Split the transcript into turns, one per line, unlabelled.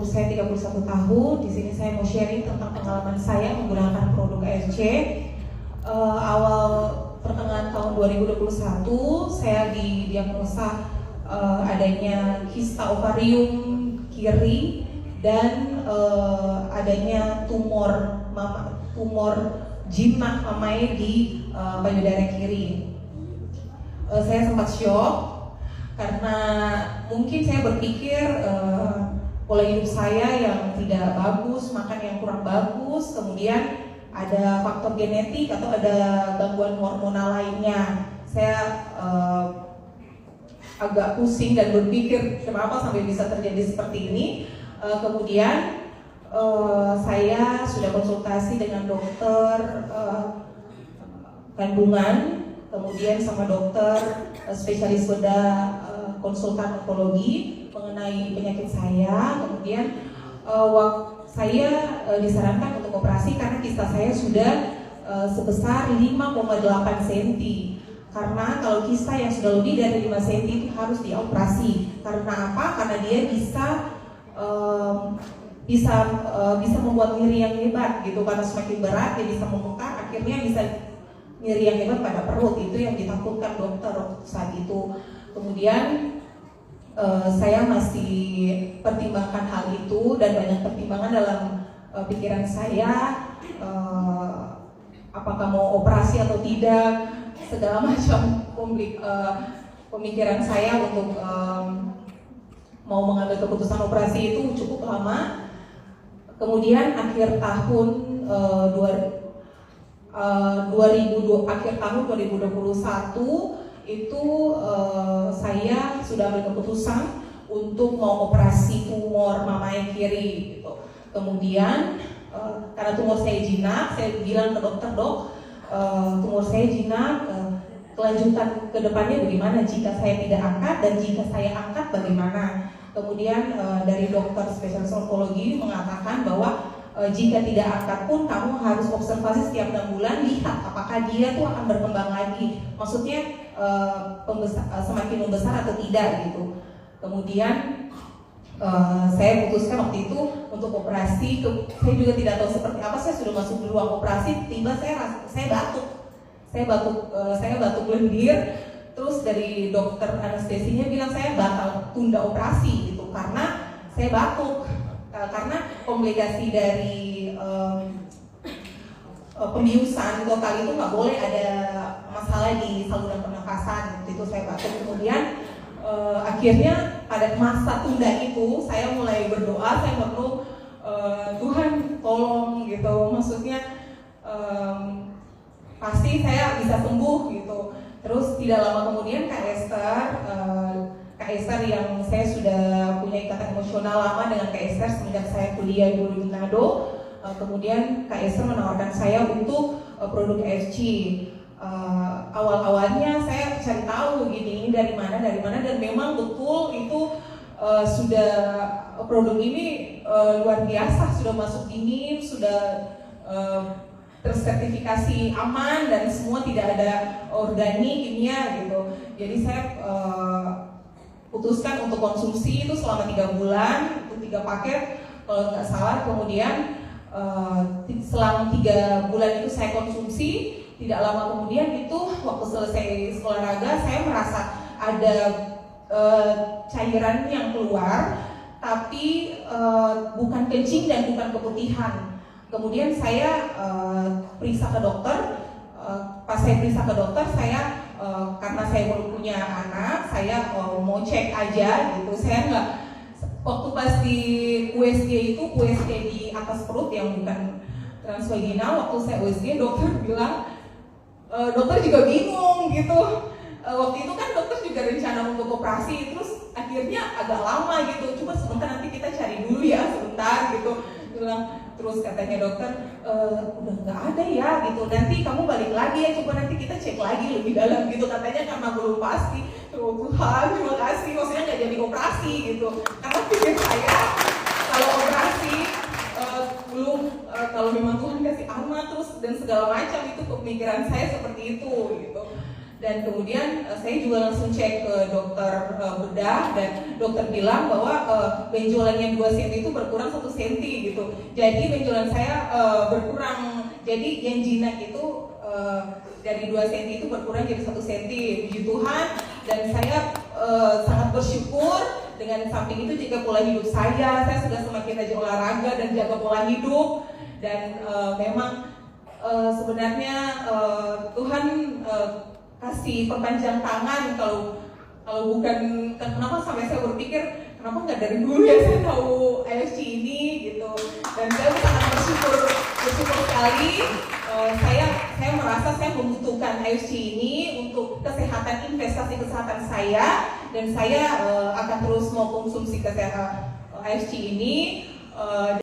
saya 31 tahun. Di sini saya mau sharing tentang pengalaman saya menggunakan produk AFC. Awal pertengahan tahun 2021 saya didiagnosa adanya kista ovarium kiri dan adanya tumor jinak mamai di payudara kiri. Saya sempat shock karena mungkin saya berpikir pola hidup saya yang tidak bagus, makan yang kurang bagus, kemudian ada faktor genetik atau ada gangguan hormonal lainnya. Saya agak pusing dan berpikir kenapa sampai bisa terjadi seperti ini. Kemudian saya sudah konsultasi dengan dokter kandungan, kemudian sama dokter spesialis bedah konsultan onkologi mengenai penyakit saya. Kemudian saya disarankan untuk operasi karena kista saya sudah sebesar 5,8 cm. Karena kalau kista yang sudah lebih dari 5 cm itu harus dioperasi. Karena apa? Karena dia bisa membuat nyeri yang hebat gitu. Karena semakin berat dia bisa membengkak, akhirnya bisa nyeri yang hebat pada perut. Itu yang ditakutkan dokter saat itu. Kemudian saya masih pertimbangkan hal itu dan banyak pertimbangan dalam pikiran saya, apakah mau operasi atau tidak, segala macam pemikiran saya untuk mau mengambil keputusan operasi itu cukup lama. Kemudian akhir tahun 2021 itu saya sudah ambil keputusan untuk mau operasi tumor mamai kiri gitu. Kemudian karena tumor saya jinak, saya bilang ke dokter, dok, tumor saya jinak, kelanjutan ke depannya bagaimana jika saya tidak angkat, dan jika saya angkat bagaimana. Kemudian dari dokter spesialis onkologi mengatakan bahwa jika tidak angkat pun kamu harus observasi setiap 6 bulan, lihat apakah dia tuh akan berkembang lagi, maksudnya semakin membesar atau tidak gitu. Kemudian saya putuskan waktu itu untuk operasi. Saya juga tidak tahu seperti apa, saya sudah masuk di ruang operasi, tiba saya batuk lendir. Terus dari dokter anestesinya bilang saya bakal tunda operasi gitu karena saya batuk. Karena komplikasi dari pembiusan total itu nggak boleh ada masalah di saluran pernafasan. Itu saya batuk. Kemudian akhirnya pada masa tunda itu saya mulai berdoa, saya perlu Tuhan tolong gitu, maksudnya pasti saya bisa sembuh gitu. Terus tidak lama kemudian Kak Esther yang saya sudah punya ikatan emosional lama dengan Kak Esther semenjak saya kuliah dulu di Manado. Kemudian Kak Esther menawarkan saya untuk produk FG. Awal-awalnya saya cari tahu ini dari mana, dan memang betul itu sudah produk ini luar biasa, sudah masuk dingin, sudah tersertifikasi aman dan semua tidak ada organik kimia gitu. Jadi saya putuskan untuk konsumsi itu selama 3 bulan, untuk 3 paket kalau nggak salah. Kemudian selama 3 bulan itu saya konsumsi. Tidak lama kemudian itu waktu selesai olahraga saya merasa ada cairan yang keluar, tapi bukan kencing dan bukan keputihan. Kemudian saya periksa ke dokter. Pas saya periksa ke dokter, saya karena saya belum punya anak, saya mau cek aja gitu. Saya nggak, waktu pas di USG itu, USG di atas perut yang bukan transvaginal, waktu saya USG dokter bilang, dokter juga bingung gitu. Waktu itu kan dokter juga rencana untuk operasi, terus akhirnya agak lama gitu. Coba sebentar, nanti kita cari dulu ya sebentar gitu. Bilang, terus katanya dokter, udah nggak ada ya gitu. Nanti kamu balik lagi ya, coba nanti kita cek lagi lebih dalam gitu. Katanya karena belum pasti. Tuhan, terima kasih. Maksudnya nggak jadi operasi gitu. Karena pikir saya kalau operasi belum, kalau memang Tuhan kasih amat terus dan segala macam, itu pemikiran saya seperti itu gitu. Dan kemudian saya juga langsung cek ke dokter bedah, dan dokter bilang bahwa benjolannya 2 cm itu berkurang 1 cm gitu. Jadi benjolan saya berkurang, jadi yang jinak itu dari 2 cm itu berkurang jadi 1 cm. Puji Tuhan, dan saya sangat bersyukur. Dengan samping itu juga pola hidup saya sudah semakin rajin olahraga dan jaga pola hidup. Dan memang sebenarnya Tuhan kasih perpanjang tangan, kalau bukan, kenapa sampai saya berpikir kenapa nggak dari dulu ya saya tahu IFC ini gitu. Dan saya sangat bersyukur sekali. Saya merasa saya membutuhkan IFC ini untuk kesehatan, investasi kesehatan saya, dan saya akan terus mau konsumsi kesehatan IFC ini.